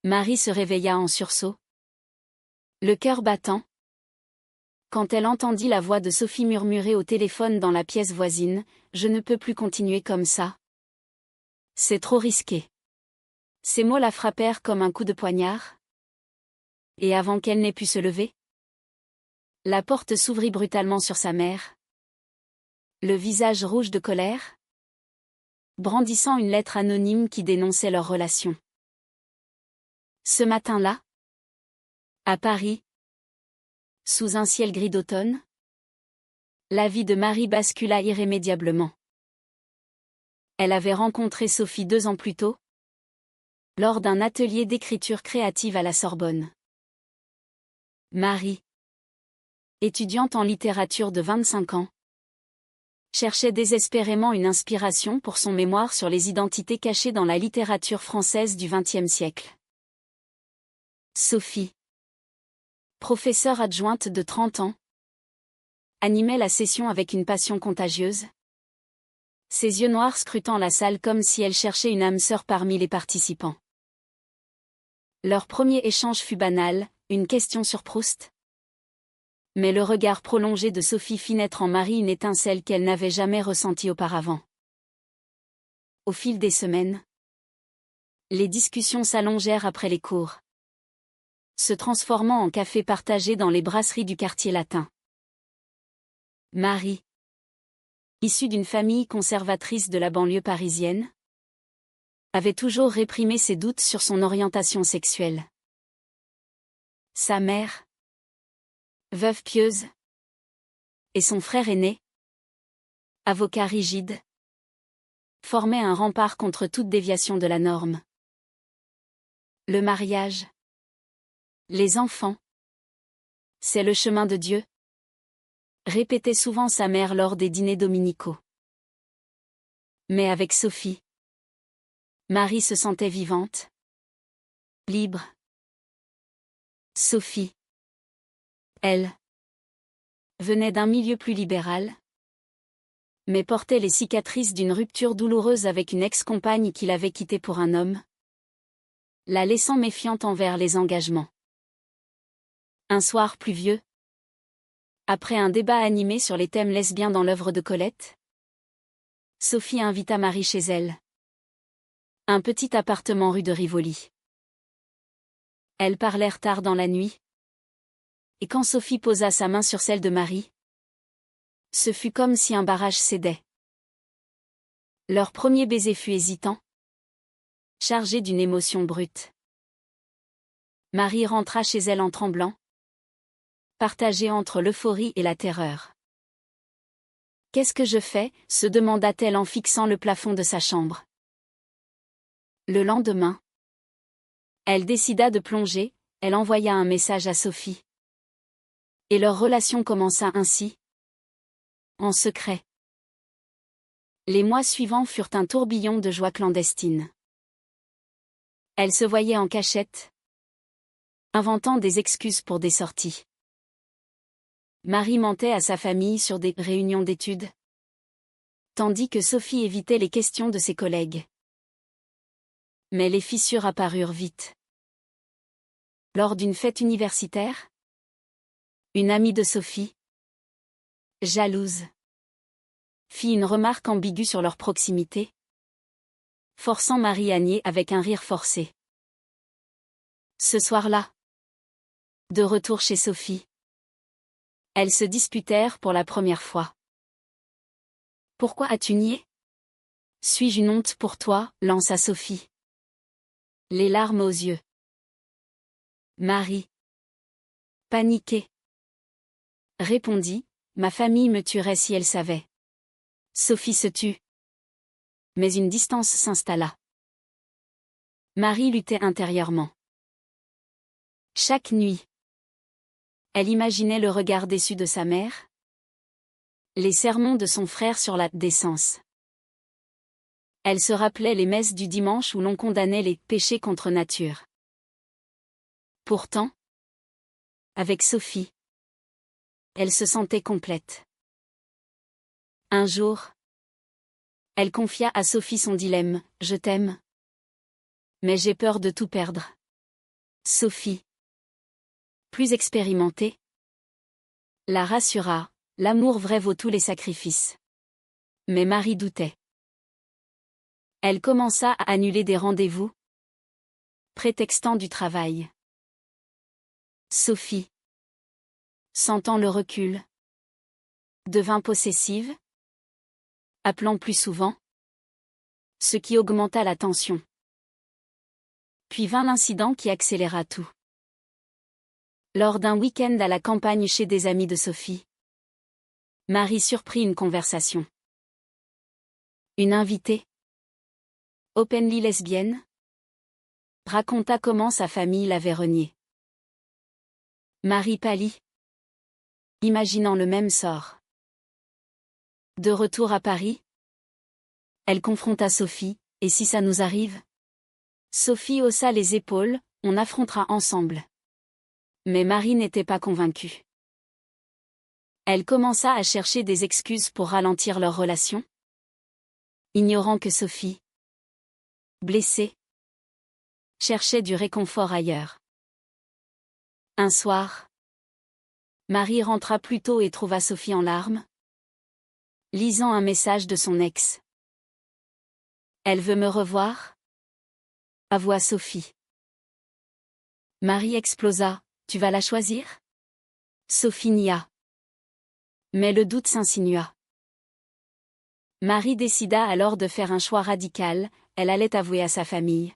Marie se réveilla en sursaut, le cœur battant, quand elle entendit la voix de Sophie murmurer au téléphone dans la pièce voisine, « Je ne peux plus continuer comme ça. C'est trop risqué. » Ces mots la frappèrent comme un coup de poignard. Et avant qu'elle n'ait pu se lever, la porte s'ouvrit brutalement sur sa mère, le visage rouge de colère, brandissant une lettre anonyme qui dénonçait leur relation. Ce matin-là, à Paris, sous un ciel gris d'automne, la vie de Marie bascula irrémédiablement. Elle avait rencontré Sophie 2 ans plus tôt, lors d'un atelier d'écriture créative à la Sorbonne. Marie, étudiante en littérature de 25 ans, cherchait désespérément une inspiration pour son mémoire sur les identités cachées dans la littérature française du XXe siècle. Sophie, professeure adjointe de 30 ans, animait la session avec une passion contagieuse, ses yeux noirs scrutant la salle comme si elle cherchait une âme sœur parmi les participants. Leur premier échange fut banal, une question sur Proust. Mais le regard prolongé de Sophie fit naître en Marie une étincelle qu'elle n'avait jamais ressentie auparavant. Au fil des semaines, les discussions s'allongèrent après les cours, se transformant en café partagé dans les brasseries du quartier latin. Marie, issue d'une famille conservatrice de la banlieue parisienne, avait toujours réprimé ses doutes sur son orientation sexuelle. Sa mère, veuve pieuse, et son frère aîné, avocat rigide, formaient un rempart contre toute déviation de la norme. Le mariage, les enfants, c'est le chemin de Dieu, répétait souvent sa mère lors des dîners dominicaux. Mais avec Sophie, Marie se sentait vivante, libre. Sophie, elle, venait d'un milieu plus libéral, mais portait les cicatrices d'une rupture douloureuse avec une ex-compagne qui l'avait quittée pour un homme, la laissant méfiante envers les engagements. Un soir pluvieux, après un débat animé sur les thèmes lesbiens dans l'œuvre de Colette, Sophie invita Marie chez elle. Un petit appartement rue de Rivoli. Elles parlèrent tard dans la nuit, et quand Sophie posa sa main sur celle de Marie, ce fut comme si un barrage cédait. Leur premier baiser fut hésitant, chargé d'une émotion brute. Marie rentra chez elle en tremblant, partagée entre l'euphorie et la terreur. « Qu'est-ce que je fais ?» se demanda-t-elle en fixant le plafond de sa chambre. Le lendemain, elle décida de plonger, elle envoya un message à Sophie. Et leur relation commença ainsi, en secret. Les mois suivants furent un tourbillon de joie clandestine. Elle se voyait en cachette, inventant des excuses pour des sorties. Marie mentait à sa famille sur des réunions d'études, tandis que Sophie évitait les questions de ses collègues. Mais les fissures apparurent vite. Lors d'une fête universitaire, une amie de Sophie, jalouse, fit une remarque ambiguë sur leur proximité, forçant Marie à nier avec un rire forcé. Ce soir-là, de retour chez Sophie, elles se disputèrent pour la première fois. « Pourquoi as-tu nié ? Suis-je une honte pour toi ?» lança Sophie, les larmes aux yeux. Marie, paniquée, répondit, « Ma famille me tuerait si elle savait. » Sophie se tut. Mais une distance s'installa. Marie luttait intérieurement. Chaque nuit, elle imaginait le regard déçu de sa mère, les sermons de son frère sur la décence. Elle se rappelait les messes du dimanche où l'on condamnait les péchés contre nature. Pourtant, avec Sophie, elle se sentait complète. Un jour, elle confia à Sophie son dilemme, « Je t'aime, mais j'ai peur de tout perdre. » Sophie, plus expérimentée, la rassura, l'amour vrai vaut tous les sacrifices. Mais Marie doutait. Elle commença à annuler des rendez-vous, prétextant du travail. Sophie, sentant le recul, devint possessive, appelant plus souvent, ce qui augmenta la tension. Puis vint l'incident qui accéléra tout. Lors d'un week-end à la campagne chez des amis de Sophie, Marie surprit une conversation. Une invitée, openly lesbienne, raconta comment sa famille l'avait reniée. Marie pâlit, imaginant le même sort. De retour à Paris, elle confronta Sophie, « Et si ça nous arrive ?» Sophie haussa les épaules, « On affrontera ensemble. » Mais Marie n'était pas convaincue. Elle commença à chercher des excuses pour ralentir leur relation, ignorant que Sophie, blessée, cherchait du réconfort ailleurs. Un soir, Marie rentra plus tôt et trouva Sophie en larmes, lisant un message de son ex. « Elle veut me revoir ?» avoua Sophie. Marie explosa, « Tu vas la choisir ?» Sophie nia. Mais le doute s'insinua. Marie décida alors de faire un choix radical, elle allait avouer à sa famille.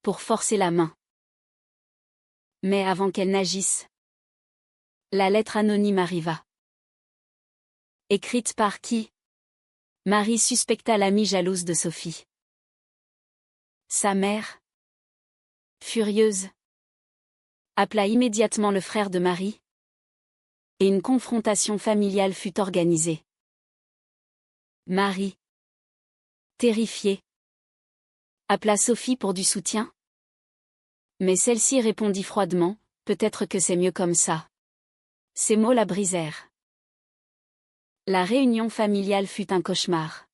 Pour forcer la main. Mais avant qu'elle n'agisse, la lettre anonyme arriva. Écrite par qui? Marie suspecta l'amie jalouse de Sophie. Sa mère, furieuse, appela immédiatement le frère de Marie, et une confrontation familiale fut organisée. Marie, terrifiée, appela Sophie pour du soutien. Mais celle-ci répondit froidement, « Peut-être que c'est mieux comme ça. » Ces mots la brisèrent. La réunion familiale fut un cauchemar.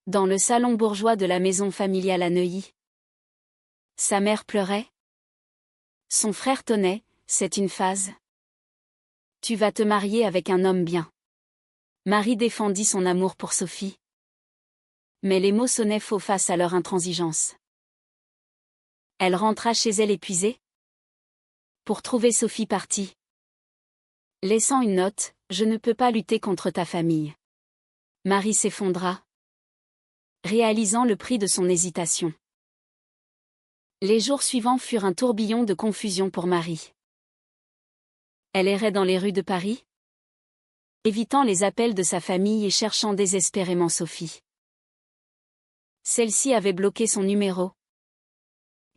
Dans le salon bourgeois de la maison familiale à Neuilly, sa mère pleurait. Son frère tonnait, « C'est une phase. Tu vas te marier avec un homme bien. » Marie défendit son amour pour Sophie. Mais les mots sonnaient faux face à leur intransigeance. Elle rentra chez elle épuisée, pour trouver Sophie partie, laissant une note, « Je ne peux pas lutter contre ta famille. » Marie s'effondra, réalisant le prix de son hésitation. Les jours suivants furent un tourbillon de confusion pour Marie. Elle errait dans les rues de Paris, évitant les appels de sa famille et cherchant désespérément Sophie. Celle-ci avait bloqué son numéro,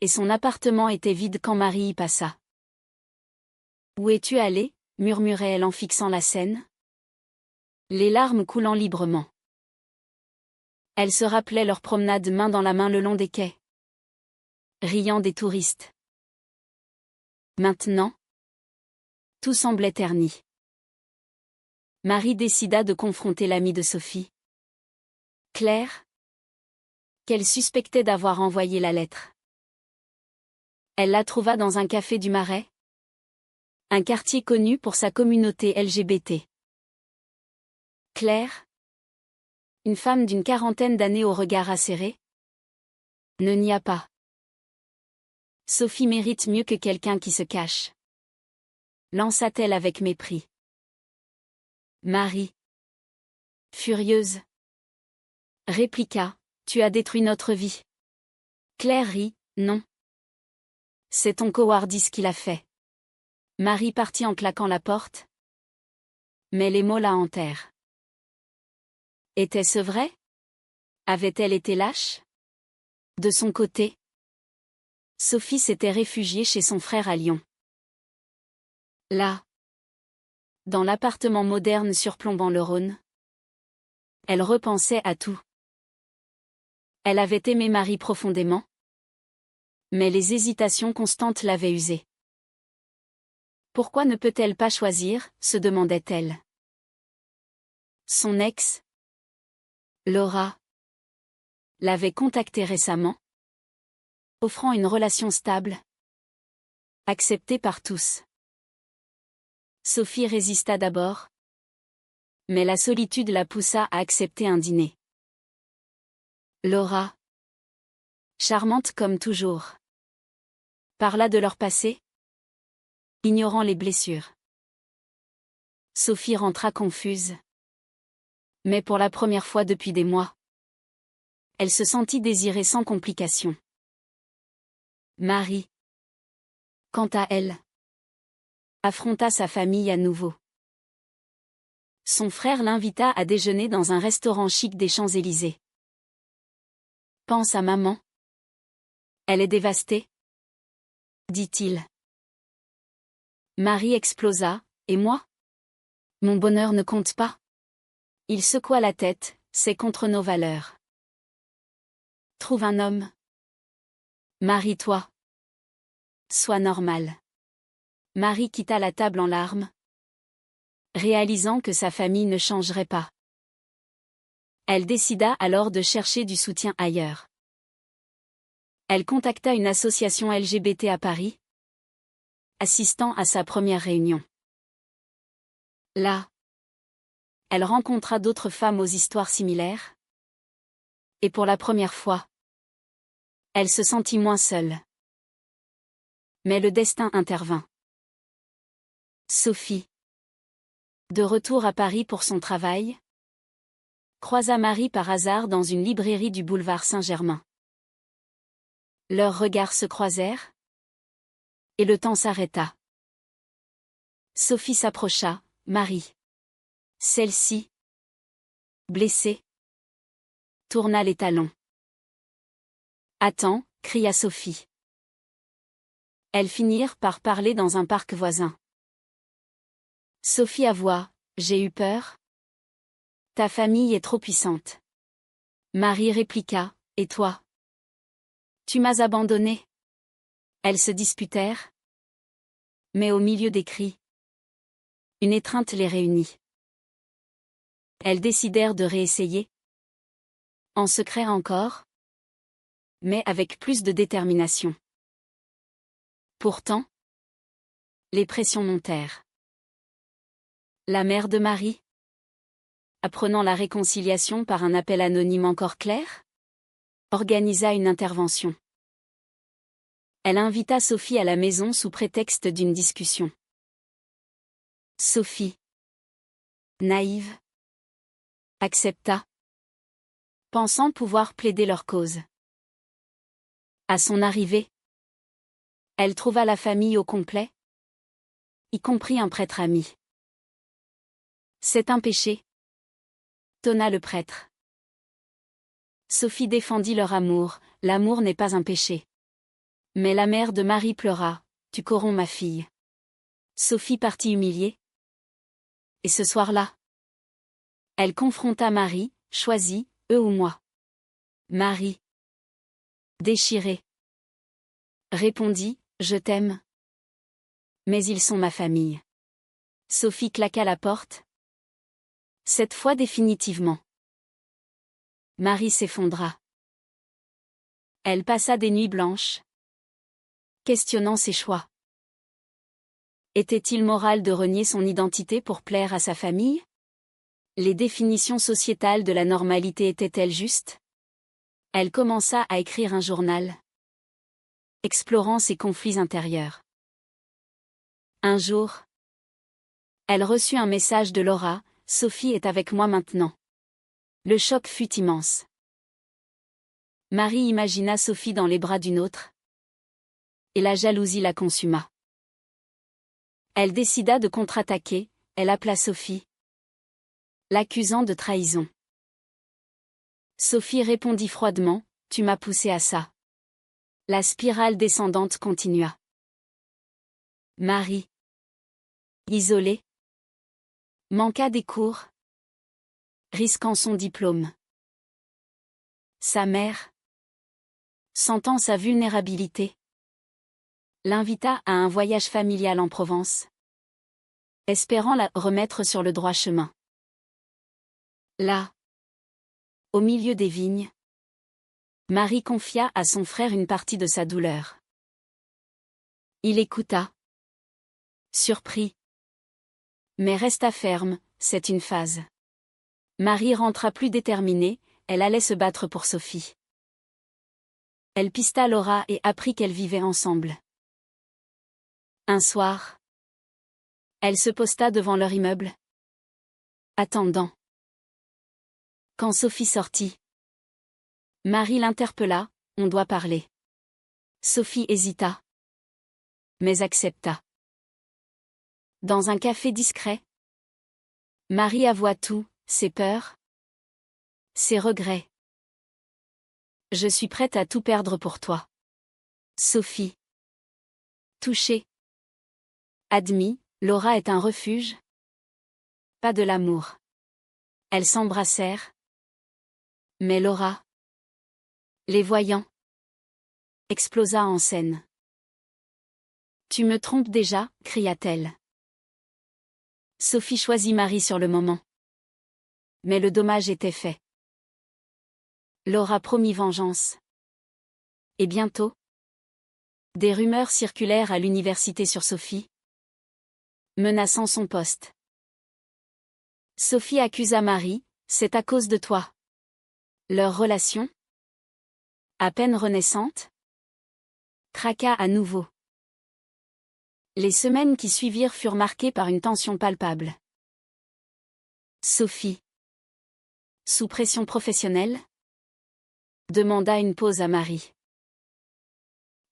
et son appartement était vide quand Marie y passa. « Où es-tu allée ?» murmurait-elle en fixant la scène, les larmes coulant librement. Elle se rappelait leur promenade main dans la main le long des quais, riant des touristes. Maintenant, tout semblait terni. Marie décida de confronter l'amie de Sophie, Claire, qu'elle suspectait d'avoir envoyé la lettre. Elle la trouva dans un café du Marais, un quartier connu pour sa communauté LGBT. Claire, une femme d'une quarantaine d'années au regard acéré, ne nia pas. Sophie mérite mieux que quelqu'un qui se cache, lança-t-elle avec mépris. Marie, furieuse, répliqua, « Tu as détruit notre vie. » Claire rit, « Non. C'est ton cowardise qui l'a fait. » Marie partit en claquant la porte. Mais les mots la hantèrent. Était-ce vrai? Avait-elle été lâche? De son côté, Sophie s'était réfugiée chez son frère à Lyon. Là, dans l'appartement moderne surplombant le Rhône, elle repensait à tout. Elle avait aimé Marie profondément, mais les hésitations constantes l'avaient usée. Pourquoi ne peut-elle pas choisir, se demandait-elle. Son ex, Laura, l'avait contactée récemment, offrant une relation stable, acceptée par tous. Sophie résista d'abord, mais la solitude la poussa à accepter un dîner. Laura, charmante comme toujours, parla de leur passé, ignorant les blessures. Sophie rentra confuse. Mais pour la première fois depuis des mois, elle se sentit désirée sans complication. Marie, quant à elle, affronta sa famille à nouveau. Son frère l'invita à déjeuner dans un restaurant chic des Champs-Élysées. Pense à maman. Elle est dévastée, dit-il. Marie explosa, et moi? Mon bonheur ne compte pas. Il secoua la tête, c'est contre nos valeurs. Trouve un homme. Marie-toi. Sois normal. Marie quitta la table en larmes, réalisant que sa famille ne changerait pas. Elle décida alors de chercher du soutien ailleurs. Elle contacta une association LGBT à Paris, assistant à sa première réunion. Là, elle rencontra d'autres femmes aux histoires similaires, et pour la première fois, elle se sentit moins seule. Mais le destin intervint. Sophie, de retour à Paris pour son travail, croisa Marie par hasard dans une librairie du boulevard Saint-Germain. Leurs regards se croisèrent, et le temps s'arrêta. Sophie s'approcha, Marie. Celle-ci, blessée, tourna les talons. Attends, cria Sophie. Elles finirent par parler dans un parc voisin. Sophie avoua, j'ai eu peur. Ta famille est trop puissante. Marie répliqua, et toi? Tu m'as abandonnée. Elles se disputèrent. Mais au milieu des cris, une étreinte les réunit. Elles décidèrent de réessayer. En secret encore, mais avec plus de détermination. Pourtant, les pressions montèrent. La mère de Marie, apprenant la réconciliation par un appel anonyme encore clair, organisa une intervention. Elle invita Sophie à la maison sous prétexte d'une discussion. Sophie, naïve, accepta, pensant pouvoir plaider leur cause. À son arrivée, elle trouva la famille au complet, y compris un prêtre ami. C'est un péché, tonna le prêtre. Sophie défendit leur amour, l'amour n'est pas un péché. Mais la mère de Marie pleura, tu corromps ma fille. Sophie partit humiliée. Et ce soir-là, elle confronta Marie, choisis, eux ou moi. Marie, déchirée, répondit, je t'aime. Mais ils sont ma famille. Sophie claqua la porte. Cette fois définitivement. Marie s'effondra. Elle passa des nuits blanches, questionnant ses choix. Était-il moral de renier son identité pour plaire à sa famille? Les définitions sociétales de la normalité étaient-elles justes? Elle commença à écrire un journal, explorant ses conflits intérieurs. Un jour, elle reçut un message de Laura, Sophie est avec moi maintenant. Le choc fut immense. Marie imagina Sophie dans les bras d'une autre, et la jalousie la consuma. Elle décida de contre-attaquer, elle appela Sophie, l'accusant de trahison. Sophie répondit froidement, tu m'as poussé à ça. La spirale descendante continua. Marie, isolée, manqua des cours, risquant son diplôme. Sa mère, sentant sa vulnérabilité, l'invita à un voyage familial en Provence, espérant la remettre sur le droit chemin. Là, au milieu des vignes, Marie confia à son frère une partie de sa douleur. Il écouta. Surpris. Mais resta ferme, c'est une phase. Marie rentra plus déterminée, elle allait se battre pour Sophie. Elle pista Laura et apprit qu'elles vivaient ensemble. Un soir, elle se posta devant leur immeuble, attendant. Quand Sophie sortit, Marie l'interpella, on doit parler. Sophie hésita, mais accepta. Dans un café discret, Marie avoua tout, ses peurs, ses regrets. Je suis prête à tout perdre pour toi. Sophie. Touchée. Admis, Laura est un refuge. Pas de l'amour. Elles s'embrassèrent. Mais Laura, les voyant, explosa en scène. Tu me trompes déjà, cria-t-elle. Sophie choisit Marie sur le moment. Mais le dommage était fait. Laura promit vengeance. Et bientôt, des rumeurs circulèrent à l'université sur Sophie, menaçant son poste. Sophie accusa Marie, c'est à cause de toi. Leur relation, à peine renaissante, craqua à nouveau. Les semaines qui suivirent furent marquées par une tension palpable. Sophie, sous pression professionnelle, demanda une pause à Marie.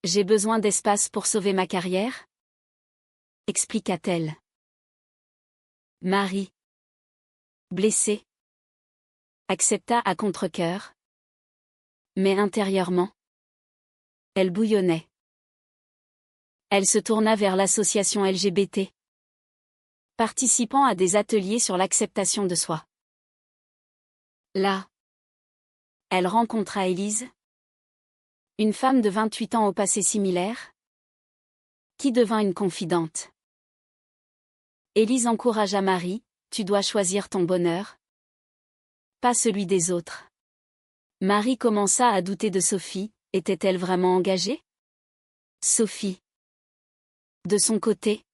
J'ai besoin d'espace pour sauver ma carrière, expliqua-t-elle. Marie, blessée, accepta à contre-cœur. Mais intérieurement, elle bouillonnait. Elle se tourna vers l'association LGBT, participant à des ateliers sur l'acceptation de soi. Là, elle rencontra Élise, une femme de 28 ans au passé similaire, qui devint une confidente. Élise encouragea Marie, tu dois choisir ton bonheur, pas celui des autres. Marie commença à douter de Sophie, était-elle vraiment engagée? Sophie, de son côté,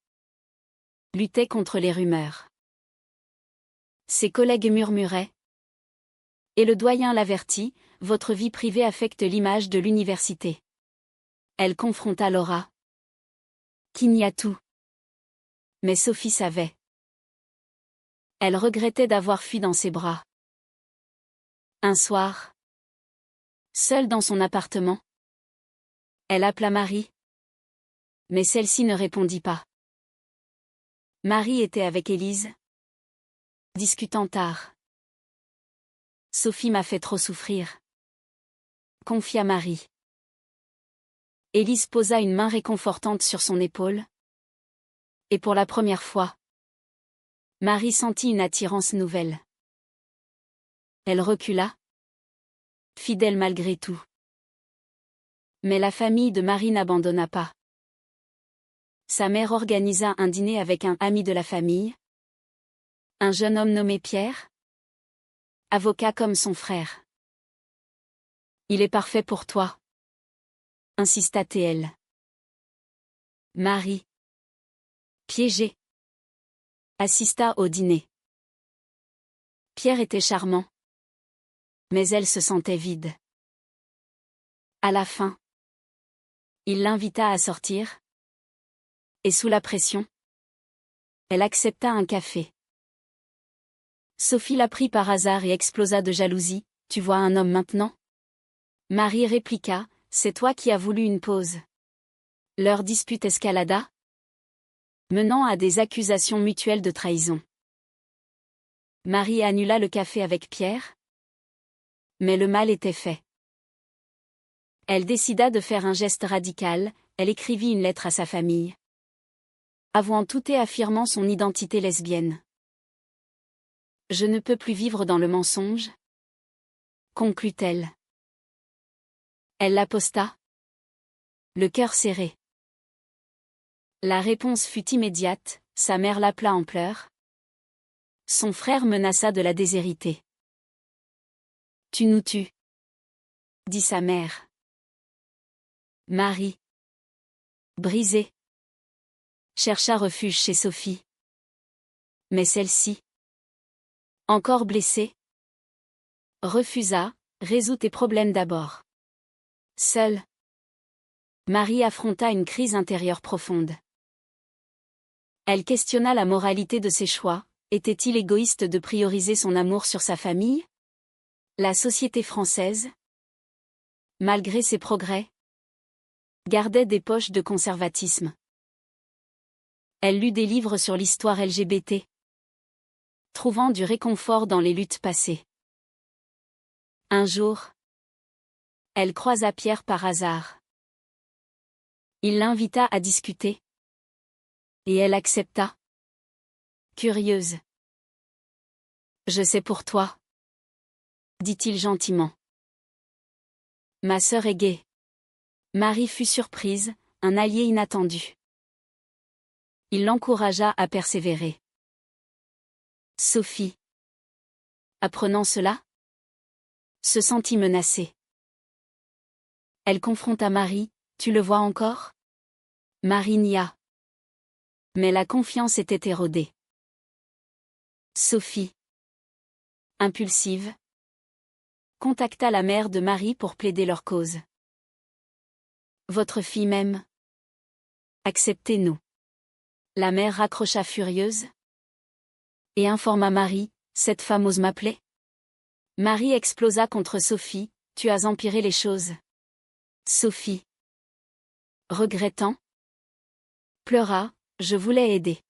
luttait contre les rumeurs. Ses collègues murmuraient. Et le doyen l'avertit, votre vie privée affecte l'image de l'université. Elle confronta Laura, qui nia tout. Mais Sophie savait. Elle regrettait d'avoir fui dans ses bras. Un soir, seule dans son appartement, elle appela Marie. Mais celle-ci ne répondit pas. Marie était avec Élise, discutant tard. Sophie m'a fait trop souffrir, confia Marie. Élise posa une main réconfortante sur son épaule. Et pour la première fois, Marie sentit une attirance nouvelle. Elle recula, fidèle malgré tout. Mais la famille de Marie n'abandonna pas. Sa mère organisa un dîner avec un ami de la famille, un jeune homme nommé Pierre, avocat comme son frère. Il est parfait pour toi, insista TL. Marie, piégée, assista au dîner. Pierre était charmant, mais elle se sentait vide. À la fin, il l'invita à sortir, et sous la pression, elle accepta un café. Sophie la prit par hasard et explosa de jalousie, tu vois un homme maintenant? Marie répliqua, c'est toi qui as voulu une pause. Leur dispute escalada, menant à des accusations mutuelles de trahison. Marie annula le café avec Pierre, mais le mal était fait. Elle décida de faire un geste radical, elle écrivit une lettre à sa famille, avouant tout et affirmant son identité lesbienne. Je ne peux plus vivre dans le mensonge, conclut-elle. Elle la posta, le cœur serré. La réponse fut immédiate, sa mère l'appela en pleurs. Son frère menaça de la déshériter. Tu nous tues, dit sa mère. Marie, brisée, chercha refuge chez Sophie. Mais celle-ci, encore blessée, refusa. Résous tes problèmes d'abord. Seule, Marie affronta une crise intérieure profonde. Elle questionna la moralité de ses choix. Était-il égoïste de prioriser son amour sur sa famille? La société française, malgré ses progrès, gardait des poches de conservatisme. Elle lut des livres sur l'histoire LGBT, trouvant du réconfort dans les luttes passées. Un jour, elle croisa Pierre par hasard. Il l'invita à discuter. Et elle accepta. Curieuse. Je sais pour toi, dit-il gentiment. Ma sœur est gaie. Marie fut surprise, un allié inattendu. Il l'encouragea à persévérer. Sophie, apprenant cela, se sentit menacée. Elle confronta Marie. Tu le vois encore? Marie nia. Mais la confiance était érodée. Sophie, impulsive, contacta la mère de Marie pour plaider leur cause. Votre fille m'aime. Acceptez-nous. La mère raccrocha furieuse et informa Marie. Cette femme ose m'appeler? Marie explosa contre Sophie. Tu as empiré les choses. Sophie, regrettant, pleura. Je voulais aider.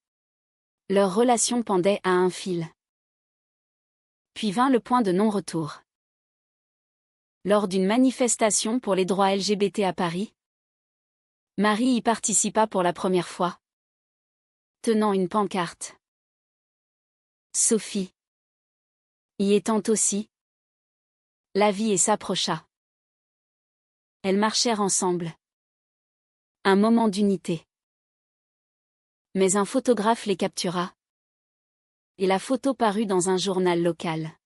Leur relation pendait à un fil. Puis vint le point de non-retour. Lors d'une manifestation pour les droits LGBT à Paris, Marie y participa pour la première fois, tenant une pancarte. Sophie, y étant aussi, la vit et s'approcha. Elles marchèrent ensemble. Un moment d'unité. Mais un photographe les captura. Et la photo parut dans un journal local.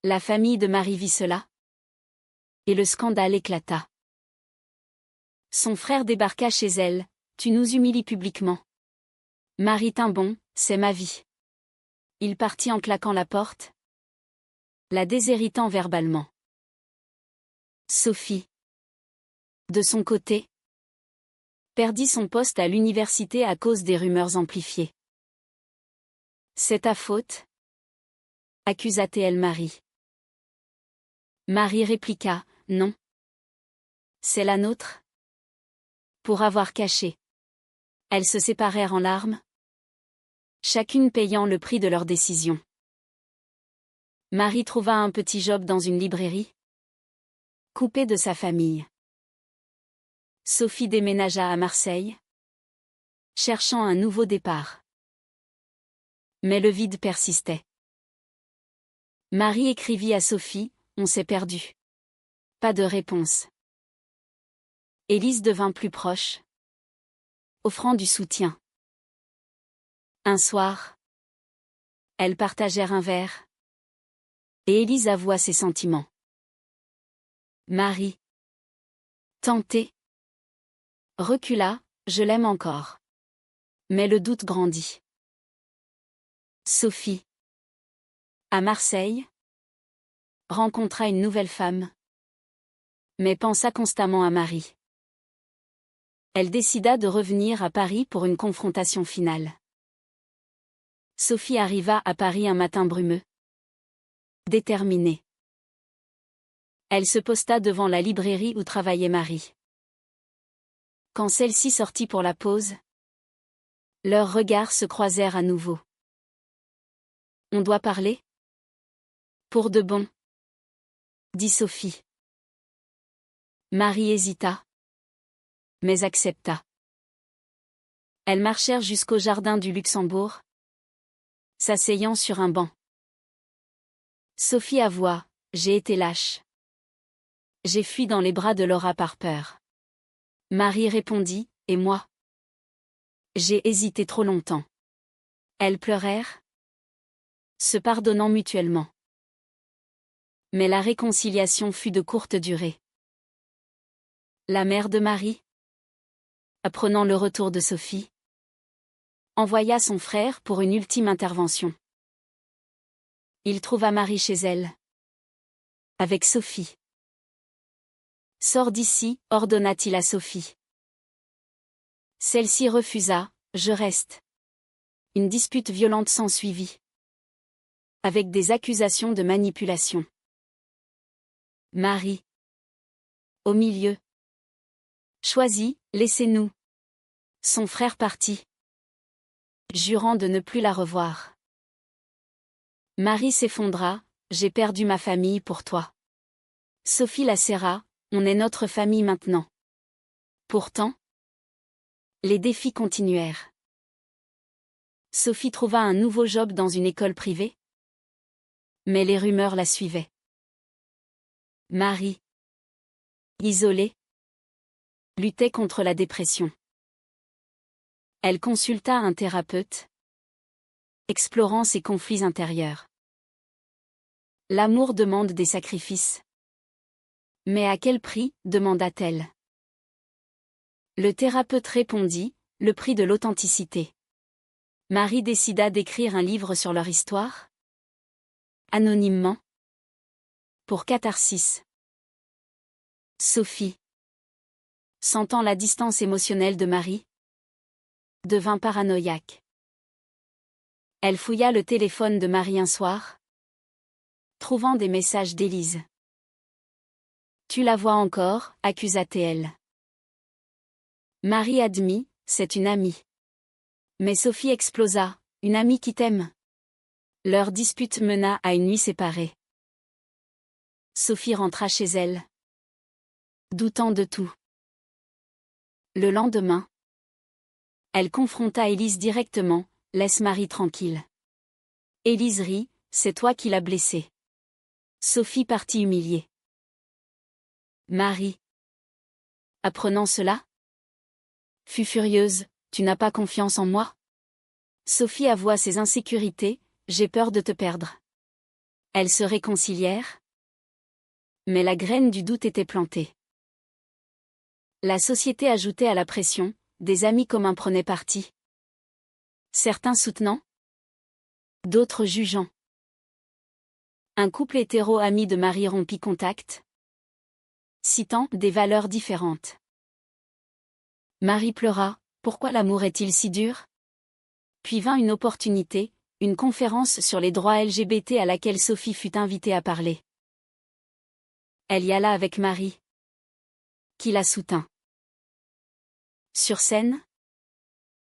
La famille de Marie vit cela. Et le scandale éclata. Son frère débarqua chez elle. Tu nous humilies publiquement. Marie tint bon, c'est ma vie. Il partit en claquant la porte, la déshéritant verbalement. Sophie, de son côté, perdit son poste à l'université à cause des rumeurs amplifiées. C'est ta faute? Accusa-t-elle Marie. Marie répliqua, non. C'est la nôtre. Pour avoir caché. Elles se séparèrent en larmes, chacune payant le prix de leur décision. Marie trouva un petit job dans une librairie, coupée de sa famille. Sophie déménagea à Marseille, cherchant un nouveau départ. Mais le vide persistait. Marie écrivit à Sophie, on s'est perdu. Pas de réponse. Élise devint plus proche, offrant du soutien. Un soir, elles partagèrent un verre, et Élise avoua ses sentiments. Marie, tentée, recula, je l'aime encore. Mais le doute grandit. Sophie, à Marseille, rencontra une nouvelle femme, mais pensa constamment à Marie. Elle décida de revenir à Paris pour une confrontation finale. Sophie arriva à Paris un matin brumeux, déterminée. Elle se posta devant la librairie où travaillait Marie. Quand celle-ci sortit pour la pause, leurs regards se croisèrent à nouveau. On doit parler? Pour de bon, dit Sophie. Marie hésita, mais accepta. Elles marchèrent jusqu'au jardin du Luxembourg, s'asseyant sur un banc. Sophie avoua, j'ai été lâche. J'ai fui dans les bras de Laura par peur. Marie répondit, et moi? J'ai hésité trop longtemps. Elles pleurèrent, se pardonnant mutuellement. Mais la réconciliation fut de courte durée. La mère de Marie, apprenant le retour de Sophie, envoya son frère pour une ultime intervention. Il trouva Marie chez elle, avec Sophie. « Sors d'ici » ordonna-t-il à Sophie. Celle-ci refusa. « Je reste. » Une dispute violente s'ensuivit, avec des accusations de manipulation. Marie, au milieu. Choisis, laissez-nous. Son frère partit, jurant de ne plus la revoir. Marie s'effondra. J'ai perdu ma famille pour toi. Sophie la serra. On est notre famille maintenant. Pourtant, les défis continuèrent. Sophie trouva un nouveau job dans une école privée, mais les rumeurs la suivaient. Marie, isolée, luttait contre la dépression. Elle consulta un thérapeute, explorant ses conflits intérieurs. L'amour demande des sacrifices. Mais à quel prix, demanda-t-elle. Le thérapeute répondit, le prix de l'authenticité. Marie décida d'écrire un livre sur leur histoire, anonymement, pour catharsis. Sophie, sentant la distance émotionnelle de Marie, devint paranoïaque. Elle fouilla le téléphone de Marie un soir, trouvant des messages d'Élise. « Tu la vois encore » accusa-t-elle. Marie admit, c'est une amie. Mais Sophie explosa, une amie qui t'aime. Leur dispute mena à une nuit séparée. Sophie rentra chez elle, doutant de tout. Le lendemain, elle confronta Élise directement, laisse Marie tranquille. Élise rit, c'est toi qui l'as blessée. Sophie partit humiliée. Marie, apprenant cela, fut furieuse, tu n'as pas confiance en moi? Sophie avoua ses insécurités, j'ai peur de te perdre. Elles se réconcilièrent, mais la graine du doute était plantée. La société ajoutait à la pression, des amis communs prenaient parti. Certains soutenant, d'autres jugeant. Un couple hétéro-ami de Marie rompit contact, citant des valeurs différentes. Marie pleura, pourquoi l'amour est-il si dur? Puis vint une opportunité, une conférence sur les droits LGBT à laquelle Sophie fut invitée à parler. Elle y alla avec Marie, qui la soutint. Sur scène,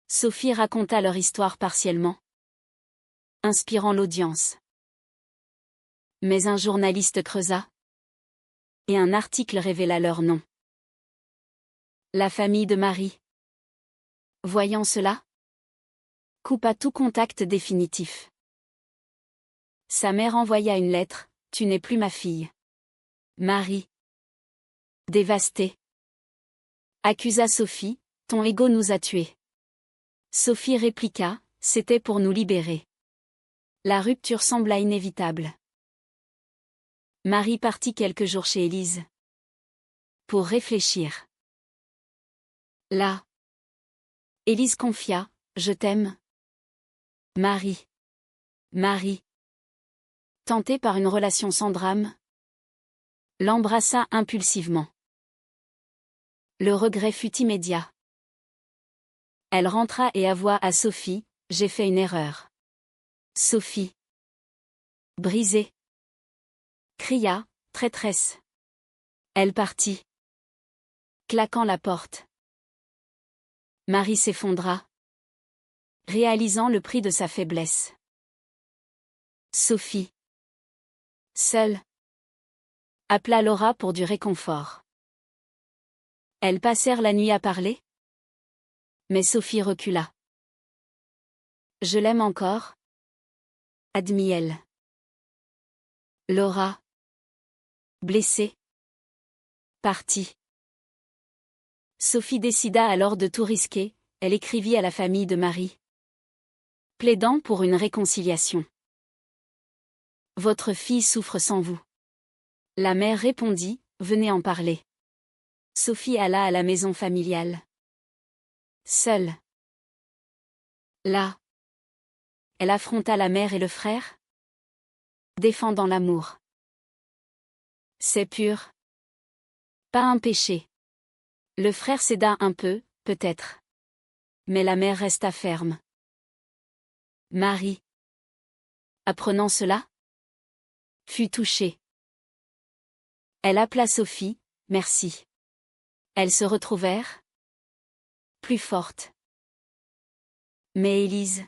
Sophie raconta leur histoire partiellement, inspirant l'audience. Mais un journaliste creusa, et un article révéla leur nom. La famille de Marie, voyant cela, coupa tout contact définitif. Sa mère envoya une lettre, « Tu n'es plus ma fille. » Marie, dévastée, accusa Sophie, « Ton ego nous a tués. » Sophie répliqua, « C'était pour nous libérer. » La rupture sembla inévitable. Marie partit quelques jours chez Élise, pour réfléchir. Là, Élise confia, « Je t'aime. » Marie. Marie, tentée par une relation sans drame, l'embrassa impulsivement. Le regret fut immédiat. Elle rentra et avoua à Sophie, « J'ai fait une erreur. » Sophie, brisée, cria, « Traîtresse !» Elle partit, claquant la porte. Marie s'effondra, réalisant le prix de sa faiblesse. Sophie, seule, appela Laura pour du réconfort. Elles passèrent la nuit à parler, mais Sophie recula. « Je l'aime encore » admit-elle. Laura, blessée, partit. Sophie décida alors de tout risquer, elle écrivit à la famille de Marie, plaidant pour une réconciliation. « Votre fille souffre sans vous. La mère répondit, venez en parler. Sophie alla à la maison familiale. Seule. Là. Elle affronta la mère et le frère, défendant l'amour. C'est pur. Pas un péché. Le frère céda un peu, peut-être. Mais la mère resta ferme. Marie, apprenant cela, fut touchée. Elle appela Sophie, merci. Elles se retrouvèrent, plus fortes. Mais Élise,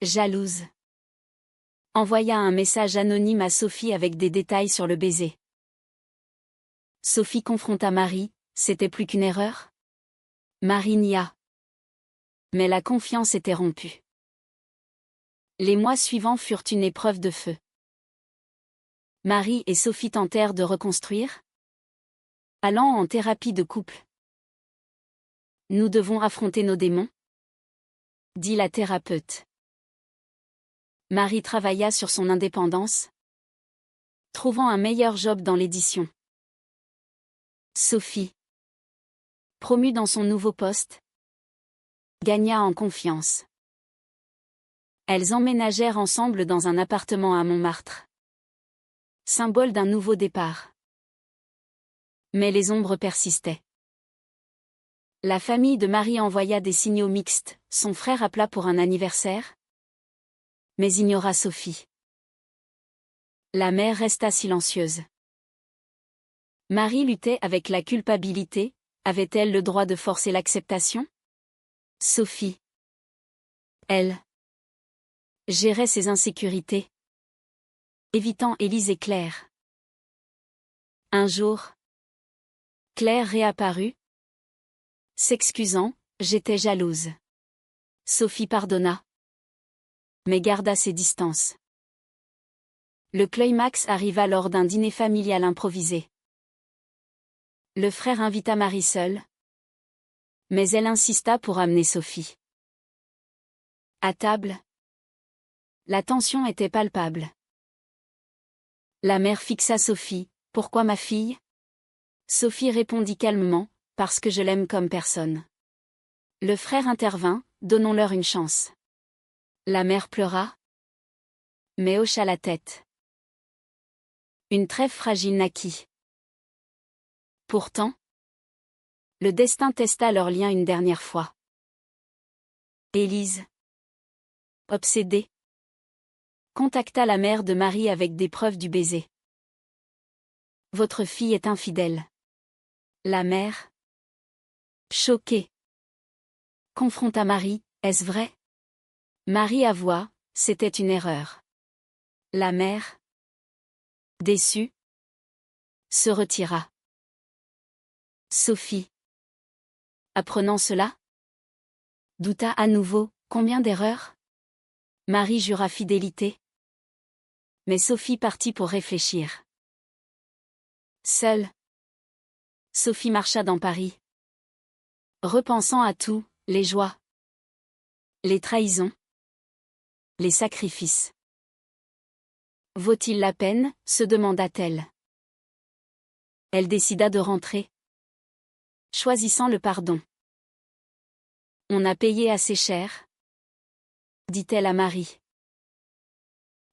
jalouse, envoya un message anonyme à Sophie avec des détails sur le baiser. Sophie confronta Marie, c'était plus qu'une erreur? Marie nia. Mais la confiance était rompue. Les mois suivants furent une épreuve de feu. Marie et Sophie tentèrent de reconstruire, allant en thérapie de couple. Nous devons affronter nos démons, dit la thérapeute. Marie travailla sur son indépendance, trouvant un meilleur job dans l'édition. Sophie, promue dans son nouveau poste, gagna en confiance. Elles emménagèrent ensemble dans un appartement à Montmartre. Symbole d'un nouveau départ. Mais les ombres persistaient. La famille de Marie envoya des signaux mixtes, son frère appela pour un anniversaire, mais ignora Sophie. La mère resta silencieuse. Marie luttait avec la culpabilité, avait-elle le droit de forcer l'acceptation? Sophie. Elle gérait ses insécurités, évitant Élise et Claire. Un jour, Claire réapparut, s'excusant, j'étais jalouse. Sophie pardonna, mais garda ses distances. Le climax arriva lors d'un dîner familial improvisé. Le frère invita Marie seule, mais elle insista pour amener Sophie. À table, la tension était palpable. La mère fixa Sophie, pourquoi ma fille? Sophie répondit calmement, parce que je l'aime comme personne. Le frère intervint, donnons-leur une chance. La mère pleura, mais hocha la tête. Une trêve fragile naquit. Pourtant, le destin testa leur lien une dernière fois. Élise, obsédée, contacta la mère de Marie avec des preuves du baiser. Votre fille est infidèle. La mère, choquée, confronta Marie, est-ce vrai? Marie avoua, c'était une erreur. La mère, déçue, se retira. Sophie, apprenant cela, douta à nouveau, combien d'erreurs? Marie jura fidélité. Mais Sophie partit pour réfléchir. Seule, Sophie marcha dans Paris, repensant à tout, les joies, les trahisons, les sacrifices. Vaut-il la peine, se demanda-t-elle. Elle décida de rentrer, choisissant le pardon. On a payé assez cher, dit-elle à Marie.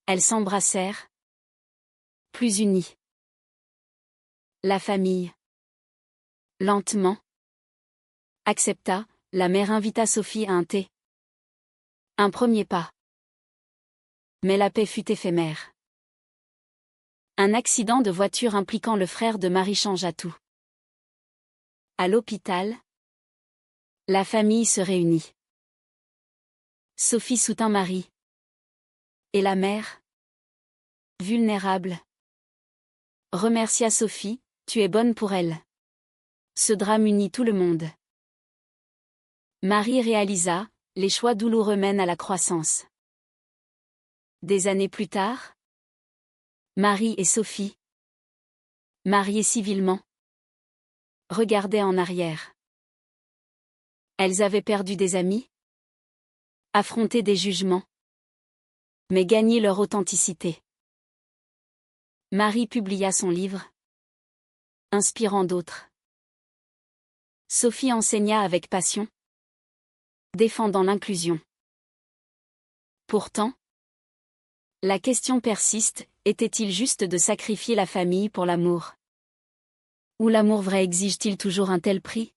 Elles s'embrassèrent, plus unies. La famille, lentement, accepta, la mère invita Sophie à un thé. Un premier pas. Mais la paix fut éphémère. Un accident de voiture impliquant le frère de Marie changea tout. À l'hôpital, la famille se réunit. Sophie soutint Marie. Et la mère, vulnérable, remercia Sophie, tu es bonne pour elle. Ce drame unit tout le monde. Marie réalisa, les choix douloureux mènent à la croissance. Des années plus tard, Marie et Sophie, mariées civilement, regardaient en arrière. Elles avaient perdu des amis, affronté des jugements, mais gagné leur authenticité. Marie publia son livre, inspirant d'autres. Sophie enseigna avec passion, défendant l'inclusion. Pourtant, la question persiste, était-il juste de sacrifier la famille pour l'amour? Ou l'amour vrai exige-t-il toujours un tel prix?